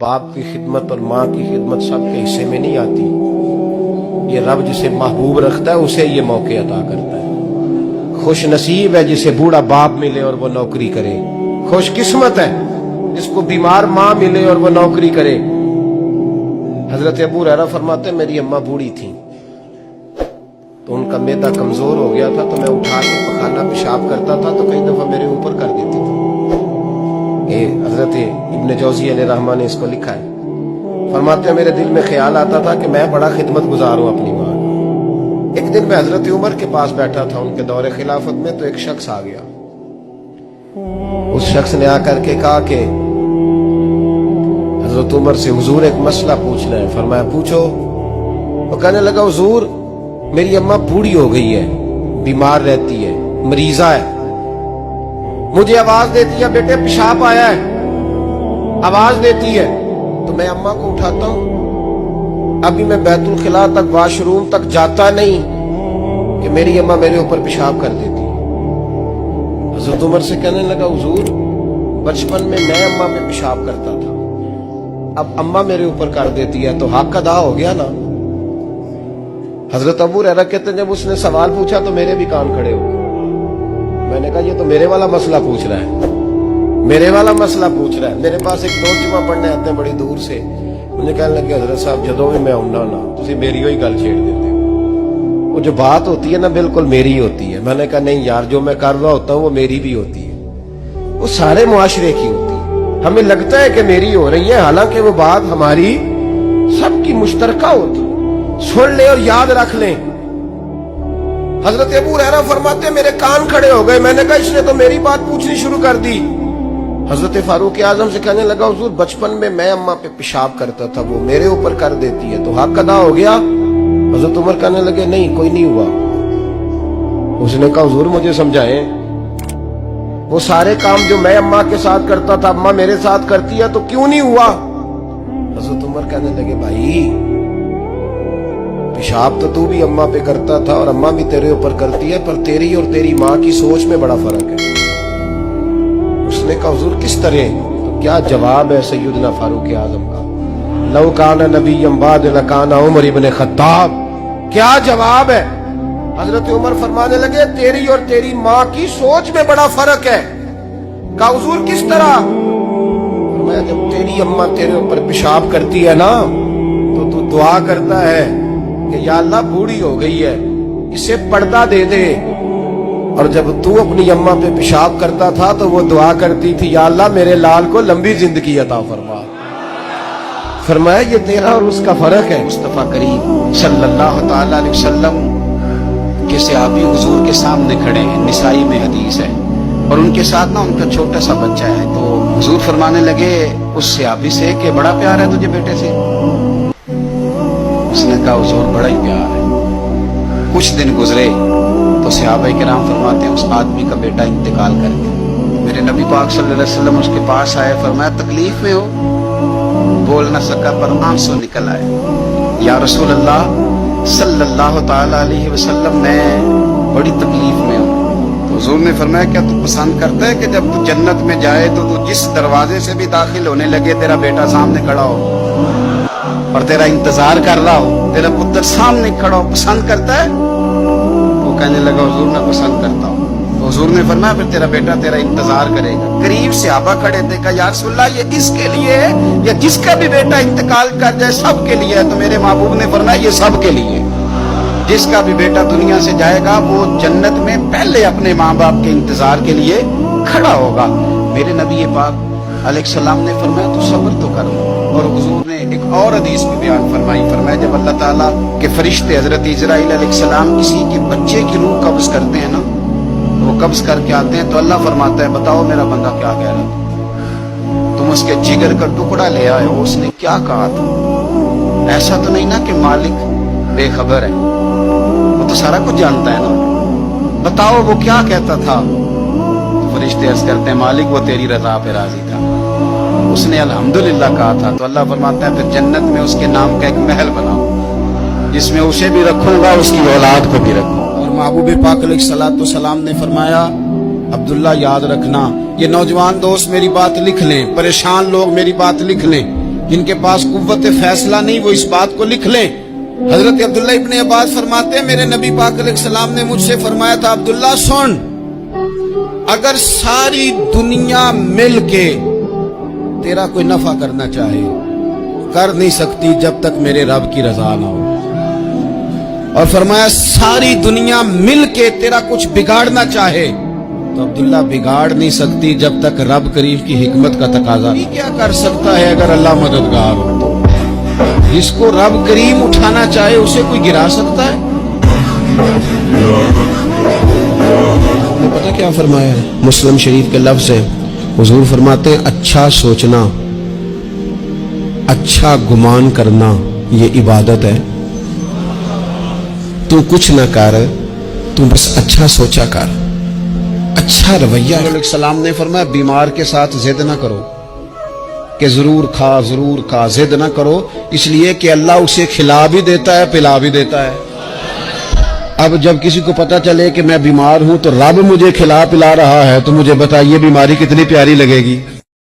बाप की खिदमत और माँ की खिदमत सबके हिस्से में नहीं आती। ये रब जिसे महबूब रखता है उसे ये मौके अता करता है। खुश नसीब है जिसे बूढ़ा बाप मिले और वो नौकरी करे। खुश किस्मत है जिसको बीमार माँ मिले और वो नौकरी करे। हजरत अबू हुरैरा फरमाते मेरी अम्मा बूढ़ी थी तो उनका मैदा कमजोर हो गया था, तो मैं उठा के पखाना पेशाब करता था तो कई दफा मेरे ऊपर कर देती थी। ये हजरत इब्न जौज़ी अलैहि रहमान ने इसको लिखा है। फरमाते मेरे दिल में ख्याल आता था कि मैं बड़ा खिदमत गुजार हूँ अपनी माँ का। एक दिन मैं हजरत उमर के पास बैठा था उनके दौरे खिलाफत में, तो एक शख्स आ गया। उस शख्स ने आकर के कहा कि हजरत उमर से हुजूर एक मसला पूछना है। फरमाया पूछो। तो कहने लगा हुजूर मेरी अम्मा बूढ़ी हो गई है, बीमार रहती है, मरीजा है, मुझे आवाज देती है बेटे पेशाब आया है, आवाज देती है तो मैं अम्मा को उठाता हूं। अभी मैं बैतुल खिला तक वॉशरूम तक जाता नहीं कि मेरी अम्मा मेरे ऊपर पेशाब कर देती है। हजरत उमर से कहने लगा हुजूर बचपन में मैं अम्मा पे पेशाब करता था, अब अम्मा मेरे ऊपर कर देती है तो हक अदा हो गया ना। हजरत अबू हुरैरा कहते हैं जब उसने सवाल पूछा तो मेरे भी कान खड़े हो गए। मैंने कहा ये तो मेरे वाला मसला पूछ रहा है, मेरे वाला मसला पूछ रहा है। मेरे पास एक दोस्त जुमा पढ़ने आते हैं बड़ी दूर से, मुझे कहने लगे हजरत साहब जदों भी मैं आऊंगा ना तुसी मेरी ही गल छेड़ देते हो, वो जो बात होती है ना बिल्कुल मेरी होती है। मैंने कहा नहीं यार जो मैं कर रहा होता हूँ वो मेरी भी होती है, वो सारे मुआशरे की होती है। हमें लगता है कि मेरी हो रही है, हालांकि वो बात हमारी सबकी मुश्तरका होती है। सुन ले और याद रख ले। हजरत अबू हुरैरा फरमाते मेरे कान खड़े हो गए। मैंने कहा इसने तो मेरी बात पूछनी शुरू कर दी। हजरत फारूक आजम से कहने लगा हुजूर बचपन में मैं अम्मा पे पेशाब करता था, वो मेरे ऊपर कर देती है तो हक अदा हो गया। हजरत उमर कहने लगे नहीं कोई नहीं हुआ। उसने कहा हुजूर मुझे समझाएं, वो सारे काम जो मैं अम्मा के साथ करता था अम्मा मेरे साथ करती है तो क्यों नहीं हुआ। हजरत उमर कहने लगे भाई पेशाब तो तू भी अम्मा पे करता था और अम्मा भी तेरे ऊपर करती है, पर तेरी और तेरी माँ की सोच में बड़ा फर्क है। उसने कहा हुजूर किस तरह, तो क्या जवाब है सैयदना फारूक आजम का, लौ काना नबिय्यम बाद लकाना उमर इब्न खत्ताब। क्या जवाब है। हजरत उमर फरमाने लगे तेरी और तेरी माँ की सोच में बड़ा फर्क है। कहा हुजूर किस तरह। फरमाया जब तेरी अम्मा तेरे ऊपर पेशाब करती है ना तो तू दुआ करता है कि या अल्लाह बूढ़ी हो गई है इसे पर्दा दे दे, और जब तू अपनी अम्मा पे पेशाब करता था तो वो दुआ करती थी या अल्लाह मेरे लाल को लंबी जिंदगी अता फरमा। फरमाया ये तेरा और उसका फर्क है। मुस्तफा करीम सल्लल्लाहु तआला अलैहि वसल्लम के सहाबी हुजूर के सामने खड़े हैं, निसाई में हदीस है, और उनके साथ ना उनका छोटा सा बच्चा है। तो हुजूर फरमाने लगे उस सहाबी से कि बड़ा प्यार है तुझे बेटे से। उसने कहा हुजूर बड़ा ही प्यार है। कुछ दिन गुजरे तो सहाबा किराम फरमाते हैं उस आदमी का बेटा इंतकाल कर गया। मेरे नबी पाक सल्लल्लाहु अलैहि वसल्लम उसके पास आए, फरमाया तकलीफ में हो, बोल न सका पर आंसू निकल आए। या रसूल अल्लाह सल्लल्लाहु तआला अलैहि वसल्लम मैं बड़ी तकलीफ में हूँ। तो हुजूर ने फरमाया क्या तू पसंद करता है कि जब तू जन्नत में जाए तो तू जिस दरवाजे से भी दाखिल होने लगे तेरा बेटा सामने खड़ा हो और तेरा इंतजार कर रहा हो, तेरा पुत्र सामने खड़ा हो, पसंद करता है। वो कहने लगा हुजूर मैं पसंद करता हूँ। तो हुजूर ने फरमाया फिर तेरा बेटा तेरा इंतजार करेगा। करीब सहाबा खड़े थे, कहा या रसूलल्लाह ये इसके लिए है या जिसका भी बेटा इंतकाल कर जाए सबके लिए है। तो मेरे महबूब ने फरमाया ये सबके लिए, जिसका भी बेटा दुनिया से जाएगा वो जन्नत में पहले अपने माँ बाप के इंतजार के लिए खड़ा होगा। मेरे नबी पाक अलैहिस्सलाम ने फरमाया तो सब्र तो कर। और हुजूर ने एक और हदीस में बयान फरमाई, फरमाया जब अल्लाह ताला के फरिश्ते हजरत इजराइल अलैहिस्सलाम किसी के बच्चे की रूह कब्ज करते हैं ना, वो कब्ज करके आते हैं तो अल्लाह फरमाता है बताओ मेरा बंदा क्या कह रहा था, तुम उसके जिगर का टुकड़ा ले आए हो, उसने क्या कहा था। ऐसा तो नहीं ना कि मालिक बेखबर है, वो तो सारा कुछ जानता है ना, बताओ वो क्या कहता था। तो फरिश्ते अर्ज करते हैं मालिक वो तेरी रजा पे राजी था, उसने अल्हम्दुलिल्लाह कहा था। तो अल्लाह फरमाता है फिर जन्नत में उसके नाम का एक महल बनाओ जिसमें उसे भी रखूंगा उसकी औलाद को भी रखूंगा। और महबूब पाक अलैहिस्सलाम ने फरमाया अब्दुल्ला याद रखना, ये नौजवान दोस्त मेरी बात लिख लें, परेशान लोग मेरी बात लिख लें, جن کے پاس قوت فیصلہ نہیں وہ اس بات کو لکھ لیں۔ حضرت عبداللہ ابن عباس فرماتے ہیں میرے نبی پاک علیہ السلام نے مجھ سے فرمایا تھا عبداللہ سن، اگر ساری دنیا مل کے تیرا کوئی نفع کرنا چاہے کر نہیں سکتی جب تک میرے رب کی رضا نہ ہو، اور فرمایا ساری دنیا مل کے تیرا کچھ بگاڑنا چاہے تو عبداللہ بگاڑ نہیں سکتی جب تک رب کریم کی حکمت کا تقاضا نہیں۔ کیا کر سکتا ہے اگر اللہ مددگار ہو؟ جس کو رب کریم اٹھانا چاہے اسے کوئی گرا سکتا ہے؟ پتہ کیا فرمایا ہے؟ مسلم شریف کے لفظ ہے، حضور فرماتے ہیں اچھا سوچنا، اچھا گمان کرنا یہ عبادت ہے۔ تو کچھ نہ کر، تو بس اچھا سوچا کر، اچھا رویہ۔ علیہ السلام نے فرمایا بیمار کے ساتھ ضد نہ کرو کہ ضرور کھا، ضد نہ کرو، اس لیے کہ اللہ اسے کھلا بھی دیتا ہے پلا بھی دیتا ہے۔ اب جب کسی کو پتہ چلے کہ میں بیمار ہوں تو رب مجھے کھلا پلا رہا ہے تو مجھے بتائیے بیماری کتنی پیاری لگے گی۔